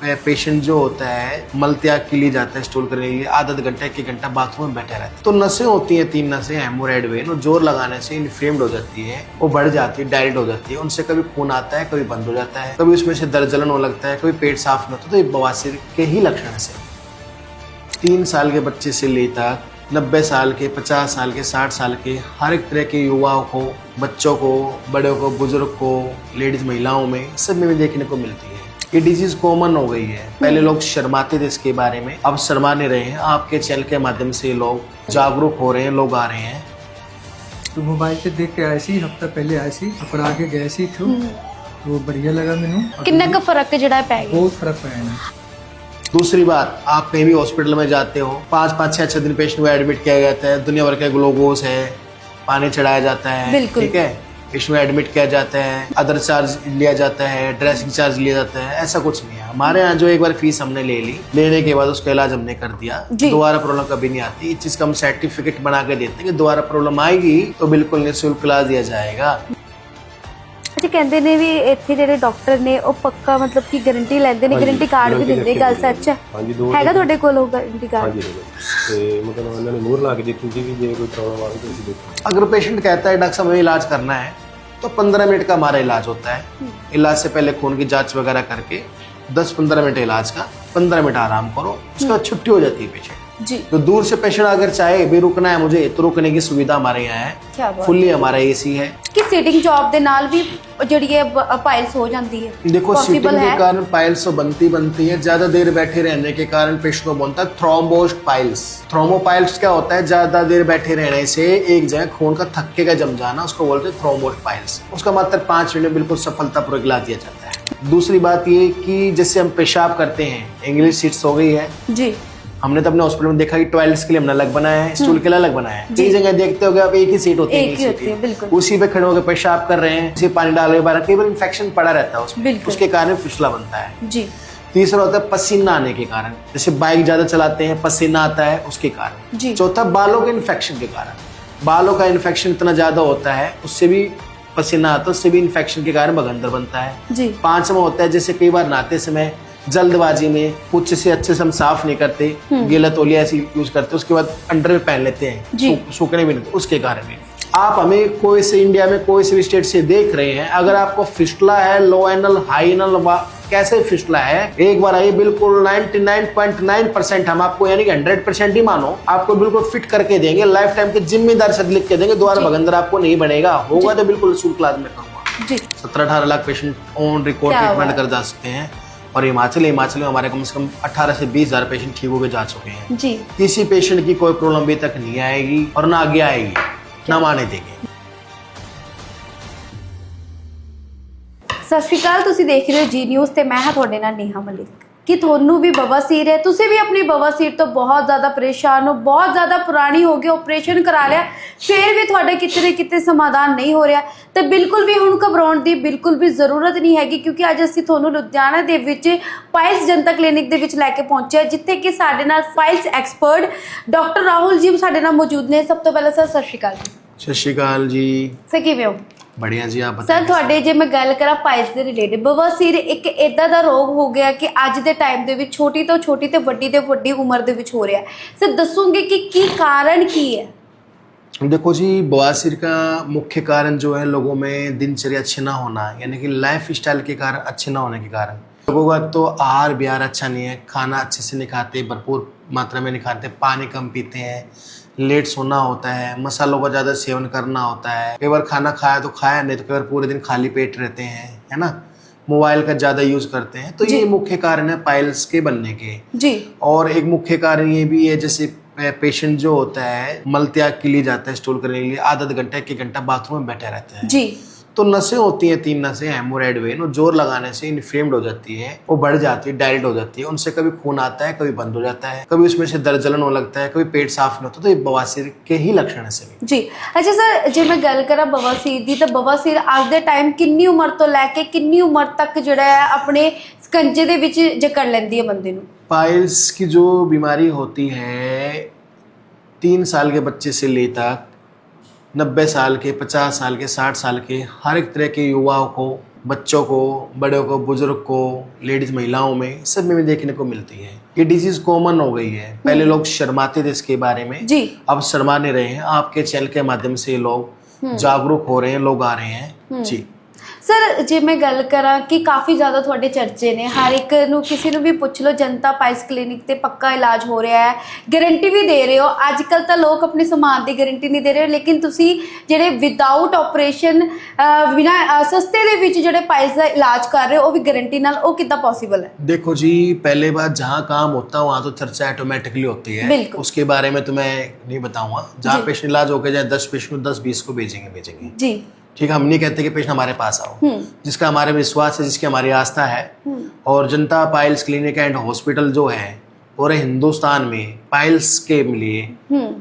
Patient जो होता है मल त्याग के लिए जाता है स्टूल करने के लिए, आधा घंटा 1 घंटा बाथरूम में बैठा रहता है। तो नसें होती हैं 3 नसें हेमोरॉइड वेन, और जोर लगाने से इन्फ्लेम्ड हो जाती है, वो बढ़ जाती है, डायरेक्ट हो जाती है। उनसे कभी खून आता है, कभी बंद हो जाता है, कभी उसमें से दर्द जलन होने लगता है, कभी पेट साफ नहीं होता। तो ये बवासीर के ही लक्षण से 3 साल के बच्चे से लेकर 90 साल के, 50 साल के, 60 साल के हर एक तरह के युवाओं को, बच्चों को, बड़ों को, बुजुर्ग को, लेडीज महिलाओं में सब में देखने को मिलती है। ये डिजीज कॉमन हो गई है। पहले लोग शर्माते थे इसके बारे में, अब शर्मा नहीं रहे हैं। आपके चैनल के माध्यम से लोग जागरूक हो रहे हैं, लोग आ रहे हैं। तो मोबाइल से देख के आई सी, हफ्ता पहले आई सी, अपना के गए सी थू, तो बढ़िया लगा मैनू। कितना का फर्क जिहड़ा पै गया? बहुत फर्क पड़ा है। दूसरी बात, आप कहीं भी हॉस्पिटल में जाते हो, 5-5, 6-6 दिन पेशेंट को एडमिट किया जाता है, दुनिया भर के ग्लूकोज है, पानी चढ़ाया जाता है, ठीक है, पेशेंट को एडमिट किया जाता है, अदर चार्ज लिया जाता है, ड्रेसिंग चार्ज लिया जाता है। ऐसा कुछ नहीं है हमारे यहाँ। जो एक बार फीस हमने ले ली, लेने के बाद उसका इलाज हमने कर दिया, दोबारा प्रॉब्लम कभी नहीं आती। इस चीज का हम सर्टिफिकेट बना के देते हैं कि दोबारा प्रॉब्लम आएगी तो बिल्कुल निःशुल्क इलाज दिया जाएगा। अच्छा, कहते ने भी इत्थे जेडे डॉक्टर ने वो पक्का मतलब कि गारंटी लेंदे ने, गारंटी कार्ड भी दिंदे, गल सच है? हैगा ਤੁਹਾਡੇ ਕੋਲ ਉਹ गारंटी कार्ड? ਹਾਂਜੀ ਤੇ ਮਤਲਬ ਉਹਨਾਂ ਨੇ ਮੋਹਰ ਲਾ ਕੇ ਦਿੱਤੀ ਸੀ ਕਿ ਜੇ ਕੋਈ ਪ੍ਰੋਬਲਮ ਆਵੇ तो देखो। अगर पेशेंट कहता है डॉक्टर साहब हमें इलाज करना है, तो 15 मिनट का हमारा इलाज होता है। इलाज से पहले खून की जांच वगैरह करके 10-15 मिनट इलाज का, 15 मिनट आराम करो, उसके बाद छुट्टी हो जाती है पेशेंट जी। तो दूर से पेशेंट अगर चाहे भी रुकना है मुझे, तो रुकने की सुविधा हमारे यहाँ है, फुल्ली हमारा एसी है। कि सीटिंग जॉब दे नाल भी ਜਿਹੜੀ है पाइल्स हो जाती है? देखो सीटिंग के कारण पाइल्स तो बनती है। ज्यादा देर बैठे रहने के कारण पेशेंट को बनता है थ्रोम्बोस्ट पाइल्स। थ्रोम्बोपाइल्स क्या होता है? ज्यादा देर बैठे रहने से एक जगह खून का थक्के का जम जाना, उसको बोलते हैं थ्रोम्बोस्ट पाइल्स। उसका मात्र 5 मिनट में बिल्कुल सफलतापूर्वक इलाज दिया जाता है। दूसरी बात ये कि जैसे हम पेशाब करते हैं, इंग्लिश सीट्स हो गई है जी। हमने तो अपने हॉस्पिटल में देखा कि टॉयलेट्स के लिए हमने अलग बनाया है, स्टूल के लिए अलग बनाया है। कई जगह देखते हो आप एक ही सीट होती है, उसी पे खड़े होकर पेशाब कर रहे हैं, उसी पानी डाल के बाहर, कई बार इन्फेक्शन पड़ा रहता है उसमें, उसके कारण फिसला बनता है जी। तीसरा होता है पसीना आने के कारण, जैसे बाइक ज्यादा चलाते हैं, पसीना आता है उसके कारण। चौथा बालों के इन्फेक्शन के कारण, बालों का इन्फेक्शन इतना ज्यादा होता है उससे भी पसीना आता है, उससे भी इन्फेक्शन के कारण बगंदर बनता है। पांचवा होता है जैसे कई बार नहाते समय जल्दबाजी में कुछ से अच्छे से हम साफ नहीं करते, गीला तौलिया ऐसे यूज करते, उसके बाद अंडरवेयर पहन लेते हैं, सूखने भी नहीं, उसके कारण भी। आप हमें कोई से इंडिया में कोई से भी स्टेट से देख रहे हैं, अगर आपको फिस्टुला है, लो एनल, हाई एनल, कैसे फिस्टुला है, एक बार आइए, बिल्कुल 99.9% हम आपको, यानी कि 100% ही मानो, आपको बिल्कुल फिट करके देंगे, लाइफ टाइम के जिम्मेदार से लिख के देंगे, दोबारा भगंदर आपको नहीं बनेगा। होगा तो बिल्कुल शुल्क इलाज में करूंगा। 17-18 lakh patient on record treatment कर जा सकते हैं। और हिमाचल में हमारे कम से कम 18 से 20 हजार पेशेंट ठीक होकर जा चुके हैं जी। किसी पेशेंट की कोई प्रॉब्लम अभी तक नहीं आएगी और ना आगे आएगी, ना माने देंगे। सत श्री अकाल, तुसी देख रहे हो जी न्यूज़ ते मैं हां तुहाडे नाल नेहा मलिक। कि ਤੁਹਾਨੂੰ भी बवासीर है, तुसी भी अपनी बवासीर तो बहुत ज़्यादा परेशान हो, बहुत ज़्यादा पुरानी हो गई, ऑपरेशन करा लिया, फिर भी तुहाडे किते ना किते समाधान नहीं हो रहा, तो बिल्कुल भी हुण घबराउण दी बिल्कुल भी ज़रूरत नहीं हैगी, क्योंकि अज असीं तुहानूं लुधियाना दे विच पाइल्स जनता क्लिनिक दे विच लैके पहुंचे, जिथे कि साडे नाल piles expert doctor Rahul ji साडे नाल मौजूद ने। सब तो पहले सर सत श्री अकाल जी। सत श्री अकाल जी। सर किवें हो? बढ़िया जी, आप सर ਤੁਹਾਡੇ ਜੇ ਮੈਂ ਗੱਲ ਕਰਾਂ ਪਾਇਲਸ ਦੇ ਰਿਲੇਟਿਡ, ਬਵਾਸੀਰ ਇੱਕ ਇਦਾਂ ਦਾ ਰੋਗ ਹੋ ਗਿਆ ਕਿ ਅੱਜ ਦੇ ਟਾਈਮ ਦੇ ਵਿੱਚ ਛੋਟੀ ਤੋਂ ਛੋਟੀ ਤੇ ਵੱਡੀ ਤੋਂ ਵੱਡੀ ਉਮਰ ਦੇ ਵਿੱਚ ਹੋ ਰਿਹਾ। ਸਰ ਦੱਸੋਗੇ कि ਕੀ कारण ਕੀ है? देखो जी, बवासीर का मुख्य कारण जो है लोगों में दिनचर्या अच्छी ना होना, यानी कि लाइफ स्टाइल के कारण, अच्छे ना होने के कारण। लोगों का तो आहार विहार अच्छा नहीं है, खाना अच्छे से नहीं खाते, भरपूर मात्रा में नहीं खाते, पानी कम पीते हैं, लेट सोना होता है, मसालों का ज़्यादा सेवन करना होता है, कई बार खाना खाया तो खाया नहीं, तो कई बार पूरे दिन खाली पेट रहते हैं, है ना, मोबाइल का ज़्यादा यूज करते हैं। तो ये मुख्य कारण है पाइल्स के बनने के जी। और एक मुख्य कारण ये भी है, जैसे पेशेंट जो होता है मल त्याग के लिए जाता है स्टूल करने के लिए, आधा घंटा 1 घंटा बाथरूम में बैठा रहता है जी। तो नसें होती हैं 3 नसें हेमोरॉइड वेन, और जोर लगाने से इन्फ्लेम्ड हो जाती है, वो बढ़ जाती है, डायरेक्ट हो जाती है, उनसे कभी खून आता है, कभी बंद हो जाता है, कभी उसमें से दर्द जलन होने लगता है, कभी पेट साफ नहीं होता। तो ये बवासीर के ही लक्षण है सभी जी। अच्छा सर, जे मैं गल करा बवासीर दी, तो बवासीर आज दे टाइम कितनी उम्र तो लैके कितनी उम्र तक जिहड़ा है अपने स्कंजे दे विच जकड़ लैंदी है बंदे नूं? पाइल्स की जो बीमारी होती है 3 साल के बच्चे से लेकर 90 साल के, 50 साल के, 60 साल के हर एक तरह के युवाओं को, बच्चों को, बड़ों को, बुजुर्ग को, लेडीज महिलाओं में, सब में देखने को मिलती है। ये डिजीज कॉमन हो गई है। पहले लोग शर्माते थे इसके बारे में, जी। अब शर्मा नहीं रहे हैं। आपके चैनल के माध्यम से लोग जागरूक हो रहे हैं, लोग आ रहे हैं जी। ਸਰ ਜੇ ਮੈਂ ਗੱਲ ਕਰਾਂ ਕਿ ਕਾਫੀ ਜ਼ਿਆਦਾ ਤੁਹਾਡੇ ਚਰਚੇ ਨੇ, ਹਰ ਇੱਕ ਨੂੰ ਕਿਸੇ ਨੂੰ ਵੀ ਪੁੱਛ ਲਓ, ਜਨਤਾ ਪਾਇਲਸ ਕਲੀਨਿਕ ਤੇ ਪੱਕਾ ਇਲਾਜ ਹੋ ਰਿਹਾ ਹੈ, ਗਾਰੰਟੀ ਵੀ ਦੇ ਰਹੇ ਹੋ। ਅੱਜ ਕੱਲ ਤਾਂ ਲੋਕ ਆਪਣੇ ਸਮਾਨ ਦੀ ਗਾਰੰਟੀ ਨਹੀਂ ਦੇ ਰਹੇ, ਲੇਕਿਨ ਤੁਸੀਂ ਜਿਹੜੇ ਵਿਦਆਊਟ ਆਪਰੇਸ਼ਨ ਬਿਨਾ ਸਸਤੇ ਦੇ ਵਿੱਚ ਜਿਹੜੇ ਪਾਇਲਸ ਦਾ ਇਲਾਜ ਕਰ ਰਹੇ ਹੋ, ਉਹ ਵੀ ਗਾਰੰਟੀ ਨਾਲ, ਉਹ ਕਿੱਦਾਂ ਪੋਸੀਬਲ ਹੈ? देखो जी, पहले बात जहाँ काम होता है वहाँ तो चर्चा ऑटोमेटिकली होती है, बिल्कुल। उसके बारे में तो मैं नहीं बताऊंगा। जहाँ जी। पेशेंट इलाज होकर जाए 10 पेशेंट को 10-20 को भेजेंगे जी। ठीक है। हम नहीं कहते कि पेशेंट हमारे पास आओ, जिसका हमारे विश्वास है, जिसकी हमारी आस्था है। और जनता पाइल्स क्लिनिक एंड हॉस्पिटल जो है पूरे हिंदुस्तान में पाइल्स के लिए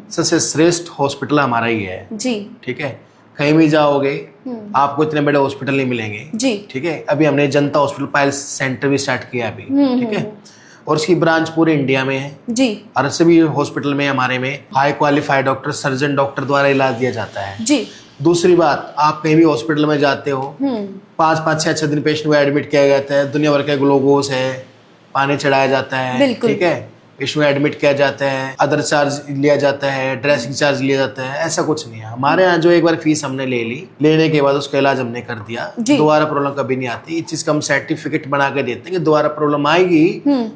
सबसे श्रेष्ठ हॉस्पिटल हमारा ही है जी। ठीक है। कहीं भी जाओगे आपको इतने बड़े हॉस्पिटल नहीं मिलेंगे जी। ठीक है। अभी हमने जनता हॉस्पिटल पाइल्स सेंटर भी स्टार्ट किया अभी ठीक है, और उसकी ब्रांच पूरे इंडिया में है जी। और सभी हॉस्पिटल में हमारे में high qualified doctor, surgeon doctor द्वारा इलाज दिया जाता है जी। दूसरी बात, आप कहीं भी हॉस्पिटल में जाते हो, 5-5, 6-6 दिन पेशेंट को एडमिट किया जाता है, दुनिया भर के ग्लूकोज है, पानी चढ़ाया जाता है बिल्कुल। ठीक है, पेशेंट को एडमिट किया जाता है, अदर चार्ज लिया जाता है, ड्रेसिंग चार्ज लिया जाता है, ऐसा कुछ नहीं है। हमारे यहाँ जो एक बार फीस हमने ले ली, लेने के बाद उसका इलाज हमने कर दिया, जी। दोबारा प्रॉब्लम कभी नहीं आती। इस चीज का हम सर्टिफिकेट बना के देते हैं कि दोबारा प्रॉब्लम आएगी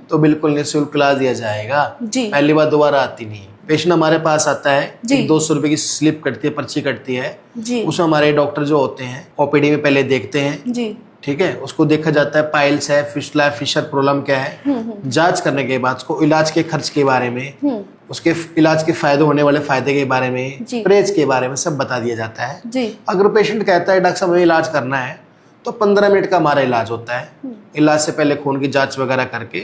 तो बिल्कुल निःशुल्क इलाज दिया जाएगा, जी। पहली बार दोबारा आती नहीं। पेशेंट हमारे पास आता है, जी। 200 रुपए की स्लिप कटती है, पर्ची कटती है, जी। उसमें हमारे डॉक्टर जो होते हैं ओपीडी में पहले देखते हैं जी। ठीक है, उसको देखा जाता है पाइल्स है, फिस्टुला है, फिशर प्रॉब्लम क्या है, जांच करने के बाद उसको इलाज के खर्च के बारे में, उसके इलाज के फायदे होने वाले फायदे के बारे में, जी। प्रेज के बारे में सब बता दिया जाता है जी। अगर पेशेंट कहता है डॉक्टर साहब हमें इलाज करना है तो 15 मिनट का हमारा इलाज होता है। इलाज से पहले खून की जांच वगैरह करके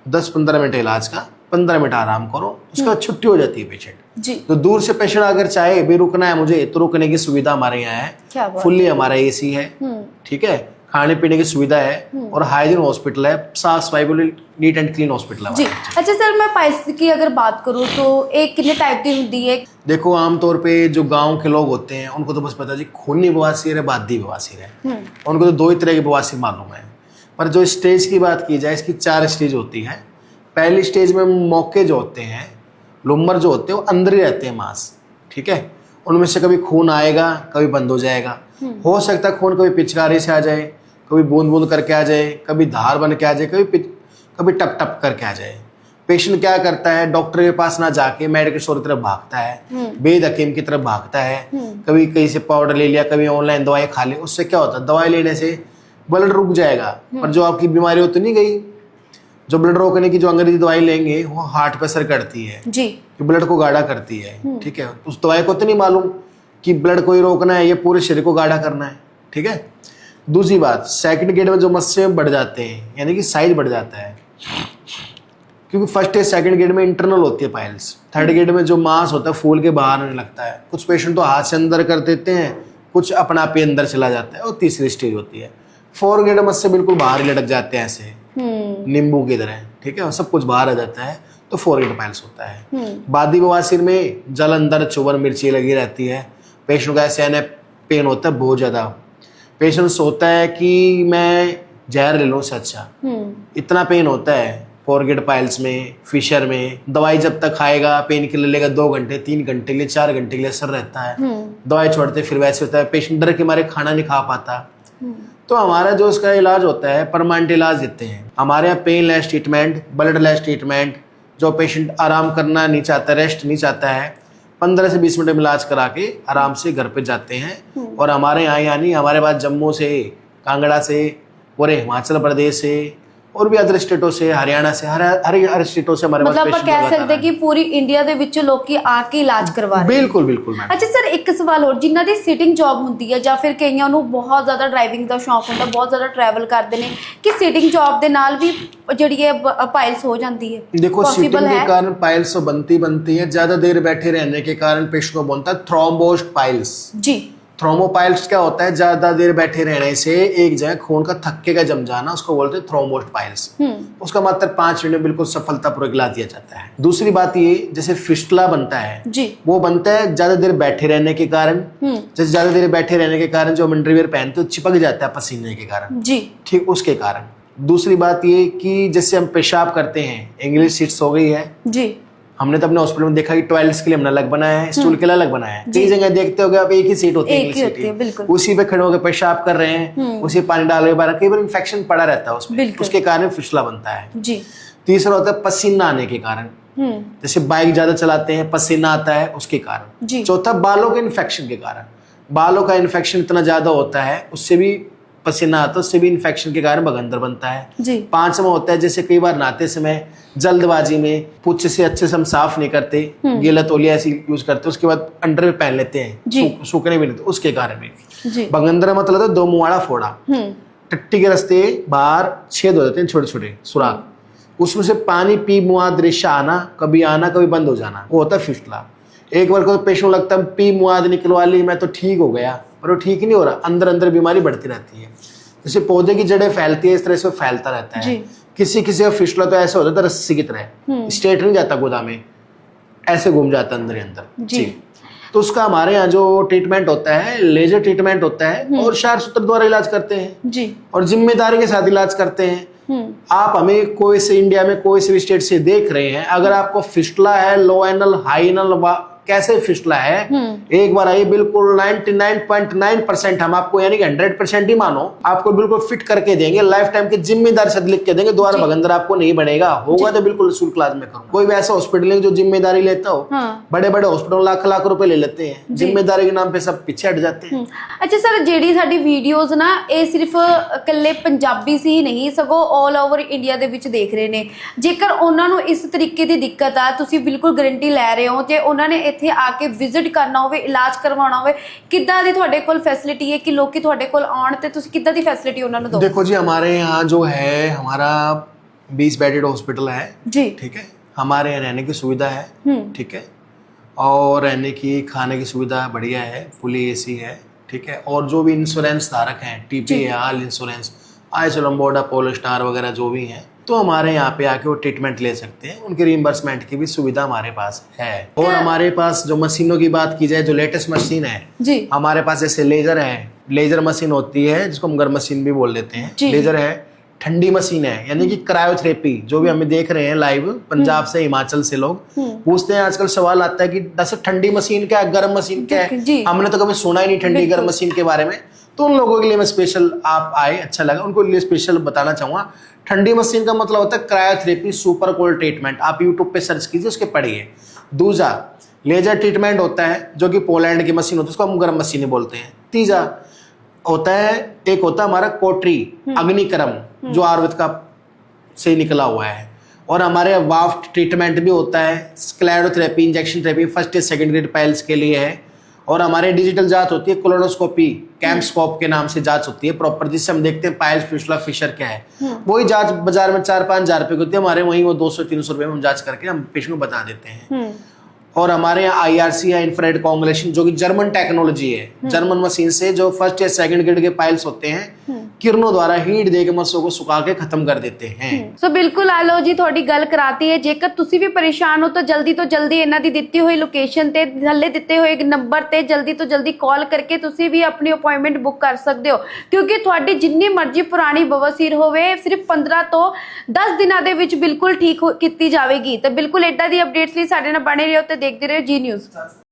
10-15 मिनट इलाज का, 15 मिनट आराम करो, उसके बाद छुट्टी हो जाती है पेशेंट। जी। तो दूर से पेशेंट अगर चाहे भी रुकना है मुझे तो रुकने की सुविधा हमारे यहाँ क्या है, बात फुल्ली हमारा एसी है ठीक है, खाने पीने की सुविधा है और हाइजीन हॉस्पिटल है, साफ सफाई नीट एंड क्लीन हॉस्पिटल है जी। हमारा। अच्छा सर, मैं पाइल्स की अगर बात करूँ तो एक कितने टाइप की होती है? देखो आमतौर पे जो गांव के लोग होते हैं उनको तो बस पता है जी खूनी बवासीर है, बादी बवासीर है, उनको तो 2 ही तरह की बवासीर मालूम है। पर जो स्टेज की बात की जाए, इसकी 4 स्टेज होती है। पहली स्टेज में मौके जो होते हैं, लुम्बर जो होते हैं, वो अंदर ही रहते हैं मांस ठीक है, उनमें से कभी खून आएगा, कभी बंद हो जाएगा। हो सकता है खून कभी पिचकारी से आ जाए, कभी बूंद बूंद करके आ जाए, कभी धार बन के आ जाए, कभी टप टप करके आ जाए। पेशेंट क्या करता है, डॉक्टर के पास ना जाके मेडिकल स्टोर की तरफ भागता है, वेद हकीम की तरफ भागता है, कभी कहीं से पाउडर ले लिया, कभी ऑनलाइन दवाई खा ली। उससे क्या होता है, दवाई लेने से ब्लड रुक जाएगा, पर जो आपकी बीमारी हो तो नहीं गई। जो ब्लड रोकने की जो अंग्रेजी दवाई लेंगे वो हार्ट पे असर करती है जी। ब्लड को गाढ़ा करती है ठीक है। उस दवाई को तो नहीं मालूम कि ब्लड को ही रोकना है, ये पूरे शरीर को गाढ़ा करना है ठीक है। दूसरी बात, सेकंड ग्रेड में जो मस्से बढ़ जाते हैं, यानी कि साइज बढ़ जाता है, क्योंकि फर्स्ट या सेकंड ग्रेड में इंटरनल होती है पाइल्स। थर्ड ग्रेड में जो मांस होता है फूल के बाहर आने लगता है। कुछ पेशेंट तो हाथ से अंदर कर देते हैं, कुछ अपना पे अंदर चला जाता है, और तीसरी स्टेज होती है। 4 ग्रेड मस्से बिल्कुल बाहर ही लटक जाते हैं ऐसे नींबू की तरह ठीक है, और सब कुछ बाहर आ जाता है, तो 4 ग्रेड पाइल्स होता है। बादी बवासीर में जल अंदर चुभन मिर्ची लगी रहती है, पेशेंट को ऐसे आने पेन होता है बहुत ज्यादा। पेशेंट सोचता है कि मैं जहर ले लूँ उससे अच्छा, इतना पेन होता है 4 ग्रेड पाइल्स में, फिशर में। दवाई जब तक खाएगा, पेन किलर लेगा 2 घंटे 3 घंटे के लिए, 4 घंटे के लिए असर रहता है, दवाई छोड़ते फिर वैसे होता है, पेशेंट डर के मारे खाना नहीं खा पाता। तो हमारा जो उसका इलाज होता है परमानेंट इलाज देते हैं हमारे यहाँ, painless treatment, bloodless treatment. जो पेशेंट आराम करना नहीं चाहता, रेस्ट नहीं चाहता है, 15 से 20 मिनट में इलाज करा के आराम से घर पे जाते हैं। और हमारे यहाँ यानी हमारे पास जम्मू से, कांगड़ा से, पूरे हिमाचल प्रदेश से और भी अदर स्टेटों से, हरियाणा से, हर स्टेटों से हमारे मतलब पास ਆਪਾਂ ਕਹਿ ਸਕਦੇ ਕਿ ਪੂਰੀ ਇੰਡੀਆ ਦੇ ਵਿੱਚ ਲੋਕੀ ਆ ਕੇ ਇਲਾਜ ਕਰਵਾ ਰਹੇ। ਬਿਲਕੁਲ ਬਿਲकुल मैडम। ਅੱਛਾ ਸਰ, ਇੱਕ ਸਵਾਲ ਹੋਰ, ਜਿਨ੍ਹਾਂ ਦੀ ਸਿਟਿੰਗ ਜੌਬ ਹੁੰਦੀ ਹੈ ਜਾਂ ਫਿਰ ਕਈਆਂ ਨੂੰ ਬਹੁਤ ਜ਼ਿਆਦਾ ਡਰਾਈਵਿੰਗ ਦਾ ਸ਼ੌਂਕ ਹੁੰਦਾ, ਬਹੁਤ ਜ਼ਿਆਦਾ ਟਰੈਵਲ ਕਰਦੇ ਨੇ, ਕਿ ਸਿਟਿੰਗ ਜੌਬ ਦੇ ਨਾਲ ਵੀ ਜਿਹੜੀ ਹੈ ਪਾइल्स हो जाती है? देखो सीटिंग Possible के है? कारण पाइल्स तो बनती है, ज्यादा देर बैठे रहने के कारण पेशेंट को बनता है थ्रोम्बोस्ड पाइल्स। जी। थ्रोमोपाइल्स क्या होता है, ज्यादा देर बैठे रहने से एक जगह खून का थक्के का जम जाना, उसको बोलते हैं थ्रोम्बोस्ड पाइल्स। उसका मात्र 5 मिनट में बिल्कुल सफलतापूर्वक इलाज दिया जाता है। दूसरी बात ये, जैसे फिस्टुला बनता है जी, वो बनता है ज्यादा देर बैठे रहने के कारण। जैसे ज्यादा देर बैठे रहने के कारण जो हम अंडरवियर पहनते हैं चिपक जाता है पसीने के कारण जी, ठीक, उसके कारण। दूसरी बात ये कि जैसे हम पेशाब करते हैं, इंग्लिश सीट्स हो गई है जी, हमने तो अपने हॉस्पिटल में देखा कि टॉयलेट्स के लिए हमने अलग बनाया है, स्टूल के लिए अलग बनाया है। कई जगह देखते होगे आप एक ही सीट होती है, एक ही होती है, बिल्कुल। उसी पे खड़े होकर पेशाब कर रहे हैं, उसी पानी डाल के बाहर, कई बार इन्फेक्शन पड़ा रहता है उसमें, बिल्कुल। उसके कारण फिस्टुला बनता है। जी, तीसरा होता है पसीना आने के कारण, जैसे बाइक ज्यादा चलाते हैं पसीना आता है उसके कारण। जी। चौथा बालों के इन्फेक्शन के कारण, बालों का इन्फेक्शन इतना ज्यादा होता है उससे भी पसीना आता है, उससे भी इन्फेक्शन के कारण बगंदर बनता है। जी, पांचवा होता है जैसे कई बार नहाते समय जल्दबाजी में पुच्छ से अच्छे से हम साफ नहीं करते, गीला तौलिया ऐसी यूज करते, उसके बाद अंडरवेयर पहन लेते हैं, सूखने भी नहीं, उसके कारण भी जी, बगंदर मतलब होता है 2 मुहाड़ा फोड़ा, टट्टी के रास्ते बाहर छेद हो जाते हैं, छोटे छोटे सुराख, उसमें से पानी पी मुआद रेशा आना, कभी बंद हो जाना, वो होता है फिस्टुला। एक बार को पेशेंट लगता है पी मुआद निकलवा ली मैं तो ठीक हो गया, पर वो ठीक नहीं हो रहा, अंदर अंदर बीमारी बढ़ती रहती है। जैसे पौधे की जड़ें फैलती है इस तरह से वो फैलता रहता है। किसी किसी का फिस्टुला तो ऐसा होता है रस्सी की तरह, स्ट्रेट नहीं जाता गोदा में, ऐसे घूम जाता है अंदर ही अंदर जी। तो उसका हमारे यहाँ जो ट्रीटमेंट होता है लेजर ट्रीटमेंट होता है, और क्षार सूत्र द्वारा इलाज करते हैं जी, और जिम्मेदारी के साथ इलाज करते हैं। आप हमें कोई से इंडिया में कोई से भी स्टेट से देख रहे हैं, अगर आपको फिस्टुला है, लो एनल, हाई एनल, कैसे फिस्टुला है, एक बार आइए, बिल्कुल 99.9% हम आपको, यानी कि 100% ही मानो, आपको बिल्कुल फिट करके देंगे, लाइफ टाइम की जिम्मेदारी से लिख के देंगे, दोबारा भगंदर आपको नहीं बनेगा, होगा तो बिल्कुल शुल्क इलाज में करूँ। कोई भी ऐसा हॉस्पिटल है जो जिम्मेदारी लेता हो, बड़े बड़े हॉस्पिटल लाख लाख रुपए ले लेते हैं, जिम्मेदारी के नाम पे सब पीछे हट जाते हैं। अच्छा सर, ਜਿਹੜੀ ਸਾਡੀ ਵੀਡੀਓਜ਼ ਨਾ ਇਹ ਸਿਰਫ ਇਕੱਲੇ ਪੰਜਾਬੀ ਸੀ ਨਹੀਂ, ਸਗੋਂ ਆਲ ਓਵਰ ਇੰਡੀਆ ਦੇ ਵਿੱਚ ਦੇਖ ਰਹੇ ਨੇ। ਜੇਕਰ ਉਹਨਾਂ ਨੂੰ ਇਸ ਤਰੀਕੇ ਦੀ ਦਿੱਕਤ ਆ, ਤੁਸੀਂ ਬਿਲਕੁਲ ਗਾਰੰਟੀ ਲੈ ਰਹੇ ਹੋ, ਜੇ ਉਹਨਾਂ ਨੇ ਇੱਥੇ ਆ ਕੇ ਵਿਜ਼ਿਟ ਕਰਨਾ ਹੋਵੇ, ਇਲਾਜ ਕਰਵਾਉਣਾ ਹੋਵੇ, ਕਿੱਦਾਂ ਦੀ ਤੁਹਾਡੇ ਕੋਲ ਫੈਸਿਲਿਟੀ ਹੈ ਕਿ ਲੋਕੀ ਤੁਹਾਡੇ ਕੋਲ ਆਉਣ ਤੇ ਤੁਸੀਂ ਕਿੱਦਾਂ ਦੀ ਫੈਸਿਲਿਟੀ ਉਹਨਾਂ ਨੂੰ ਦਿਓ? देखो जी, हमारे यहाँ जो है हमारा 20 बेडेड हॉस्पिटल है जी, ठीक है, हमारे यहाँ रहने की सुविधा है ठीक है, और रहने की खाने की सुविधा बढ़िया है, फुली एसी है ठीक है, और जो भी इंश्योरेंस धारक हैं, टीपी है, ऑल इंश्योरेंस, आइसोलम्बोर्ड, अपोलो स्टार वगैरह जो भी हैं, तो हमारे यहाँ पे आके वो ट्रीटमेंट ले सकते हैं, उनके रिइंबर्समेंट की भी सुविधा हमारे पास है। और हमारे पास जो मशीनों की बात की जाए, जो लेटेस्ट मशीन है जी, हमारे पास, जैसे लेजर है, लेजर मशीन होती है जिसको हम गर्म मशीन भी बोल देते हैं, लेजर है, ठंडी मशीन है, यानी कि क्रायोथेरेपी, जो भी हमें देख रहे हैं लाइव पंजाब से, हिमाचल से लोग पूछते हैं, आजकल सवाल आता है कि दस ठंडी मशीन क्या है, गर्म मशीन क्या है, हमने तो कभी सुना ही नहीं ठंडी गर्म मशीन के बारे में। तो उन लोगों के लिए मैं स्पेशल, आप आए अच्छा लगा, उनको लिए स्पेशल बताना चाहूँगा। ठंडी मशीन का मतलब होता है क्रायोथेरेपी सुपर कोल्ड ट्रीटमेंट, आप यूट्यूब पे सर्च कीजिए, उसके पढ़िए। दूसरा लेजर ट्रीटमेंट होता है जो कि पोलैंड की मशीन होती है, उसको हम गर्म मशीन ही बोलते हैं। तीसरा होता है, एक होता है हमारा कोटरी अग्निकर्म, जो आयुर्वेद का से निकला हुआ है, और हमारे वाफ्ट ट्रीटमेंट भी होता है, स्क्लेरोथेरेपी, इंजेक्शन थेरेपी फर्स्ट या सेकंड ग्रेड पाइल्स के लिए है, और हमारे डिजिटल जांच होती है कोलोनोस्कोपी, कैम्पस्कोप के नाम से जांच होती है प्रॉपर, जिससे हम देखते हैं पाइल्स, फिस्टुला, फिशर क्या है। वही जांच बाजार में 4-5 हजार रुपए की होती है, हमारे वहीं वो 200-300 रुपए में हम जांच करके हम पेशेंट को बता देते हैं। और हमारे यहाँ IRC है, इंफ्रारेड कोगुलेशन, जो कि जर्मन टेक्नोलॉजी है, जर्मन मशीन से जो फर्स्ट या सेकंड ग्रेड के पाइल्स होते हैं, किरणों द्वारा हीट ਦੇ ਕੇ ਮਸੋਂ को सुखा के खत्म कर देते हैं। ਸੋ ਬਿਲਕੁਲ ਆ ਲਓ ਜੀ, ਤੁਹਾਡੀ ਗੱਲ ਕਰਾਤੀ ਹੈ। ਜੇਕਰ ਤੁਸੀਂ ਵੀ ਪਰੇਸ਼ਾਨ ਹੋ ਤਾਂ ਜਲਦੀ ਤੋਂ ਜਲਦੀ ਇਹਨਾਂ ਦੀ ਦਿੱਤੀ ਹੋਈ ਲੋਕੇਸ਼ਨ ਤੇ, ਥੱਲੇ ਦਿੱਤੇ ਹੋਏ ਨੰਬਰ ਤੇ ਜਲਦੀ ਤੋਂ ਜਲਦੀ ਕਾਲ ਕਰਕੇ ਤੁਸੀਂ ਵੀ ਆਪਣੀ ਅਪਾਇੰਟਮੈਂਟ ਬੁੱਕ ਕਰ ਸਕਦੇ ਹੋ, ਕਿਉਂਕਿ ਤੁਹਾਡੀ ਜਿੰਨੀ ਮਰਜ਼ੀ ਪੁਰਾਣੀ ਬਵਾਸੀਰ ਹੋਵੇ ਸਿਰਫ 15 ਤੋਂ 10 ਦਿਨਾਂ ਦੇ ਵਿੱਚ ਬਿਲਕੁਲ ਠੀਕ ਕੀਤੀ ਜਾਵੇਗੀ। ਤਾਂ ਬਿਲਕੁਲ ਏਦਾਂ ਦੀ ਅਪਡੇਟਸ ਲਈ ਸਾਡੇ ਨਾਲ ਬਣੇ ਰਹੋ ਤੇ ਦੇਖਦੇ ਰਹੋ ਜੀ ਨਿਊਜ਼।